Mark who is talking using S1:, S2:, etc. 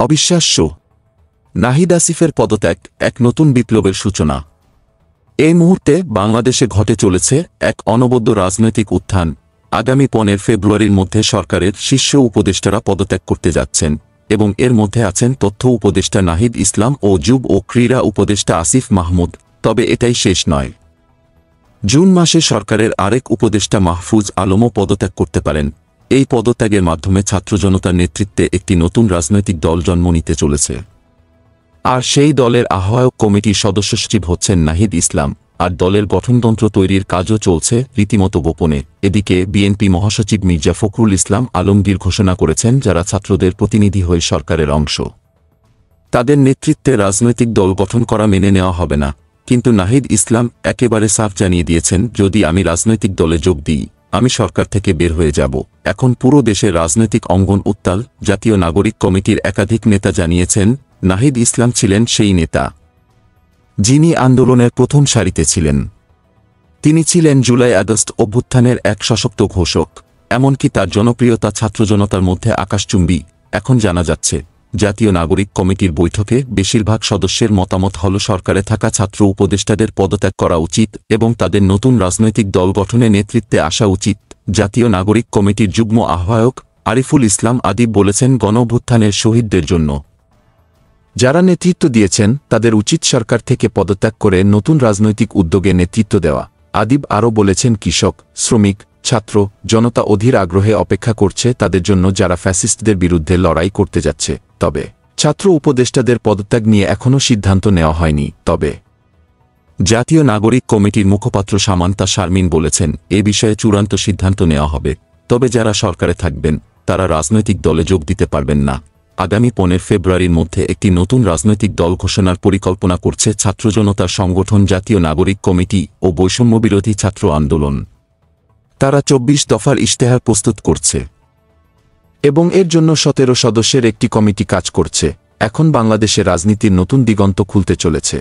S1: অবিশ্বাস্য। নাহিদ আসিফের পদত্যাগ এক নতুন বিপ্লবের সূচনা। এই মুহূর্তে বাংলাদেশে ঘটে চলেছে এক অনবদ্য রাজনৈতিক উত্থান। আগামী 15 ফেব্রুয়ারির মধ্যে সরকারের শীর্ষ উপদেষ্টারা পদত্যাগ করতে যাচ্ছেন এবং এর মধ্যে আছেন তথ্য উপদেষ্টা নাহিদ ইসলাম ও যুব ও ক্রীড়া উপদেষ্টা আসিফ মাহমুদ। তবে এটাই শেষ নয়। জুন মাসে সরকারের আরেক উপদেষ্টা মাহফুজ আলমও পদত্যাগ করতে পারেন। এই পদত্যাগের মাধ্যমে ছাত্র জনতার নেতৃত্বে একটি নতুন রাজনৈতিক দল জন্ম নিতে চলেছে। আর সেই দলের আহ্বায়ক কমিটির সদস্য সচিব হচ্ছেন নাহিদ ইসলাম। আর দলের গঠনতন্ত্র তৈরির কাজও চলছে রীতিমতো গোপনে। এদিকে বিএনপি মহাসচিব মির্জা ফখরুল ইসলাম আলমগীর ঘোষণা করেছেন, যারা ছাত্রদের প্রতিনিধি হয়ে সরকারের অংশ, তাদের নেতৃত্বে রাজনৈতিক দল গঠন করা মেনে নেওয়া হবে না। কিন্তু নাহিদ ইসলাম একেবারে সাফ জানিয়ে দিয়েছেন, যদি আমি রাজনৈতিক দলে যোগ দিই, আমি সরকার থেকে বের হয়ে যাব। এখন পুরো দেশের রাজনৈতিক অঙ্গন উত্তাল। জাতীয় নাগরিক কমিটির একাধিক নেতা জানিয়েছেন, নাহিদ ইসলাম ছিলেন সেই নেতা যিনি আন্দোলনের প্রথম সারিতে ছিলেন। তিনি ছিলেন জুলাই আগস্ট অভ্যুত্থানের এক সশক্ত ঘোষক। এমনকি তার জনপ্রিয়তা ছাত্র জনতার মধ্যে আকাশচুম্বী। এখন জানা যাচ্ছে, জাতীয় নাগরিক কমিটির বৈঠকে বেশিরভাগ সদস্যের মতামত হল সরকারে থাকা ছাত্র উপদেষ্টাদের পদত্যাগ করা উচিত এবং তাদের নতুন রাজনৈতিক দল গঠনে নেতৃত্বে আসা উচিত। জাতীয় নাগরিক কমিটির যুগ্ম আহ্বায়ক আরিফুল ইসলাম আদিব বলেছেন, গণঅভ্যুত্থানের শহীদদের জন্য যারা নেতৃত্ব দিয়েছেন তাদের উচিত সরকার থেকে পদত্যাগ করে নতুন রাজনৈতিক উদ্যোগে নেতৃত্ব দেওয়া। আদিব আরও বলেছেন, কৃষক, শ্রমিক, ছাত্র জনতা অধীর আগ্রহে অপেক্ষা করছে তাদের জন্য, যারা ফ্যাসিস্টদের বিরুদ্ধে লড়াই করতে যাচ্ছে। তবে ছাত্র উপদেষ্টাদের পদত্যাগ নিয়ে এখনও সিদ্ধান্ত নেওয়া হয়নি। তবে জাতীয় নাগরিক কমিটির মুখপাত্র সামান্তা শারমিন বলেছেন, এ বিষয়ে চূড়ান্ত সিদ্ধান্ত নেওয়া হবে। তবে যারা সরকারে থাকবেন তারা রাজনৈতিক দলে যোগ দিতে পারবেন না। আগামী 15 ফেব্রুয়ারির মধ্যে একটি নতুন রাজনৈতিক দল ঘোষণার পরিকল্পনা করছে ছাত্র জনতার সংগঠন জাতীয় নাগরিক কমিটি ও বৈষম্যবিরোধী ছাত্র আন্দোলন। তারা 24 দফার ইশতেহার প্রস্তুত করছে এবং এর জন্য 17 সদস্যের একটি কমিটি কাজ করছে। এখন বাংলাদেশে রাজনীতির নতুন দিগন্ত খুলতে চলেছে।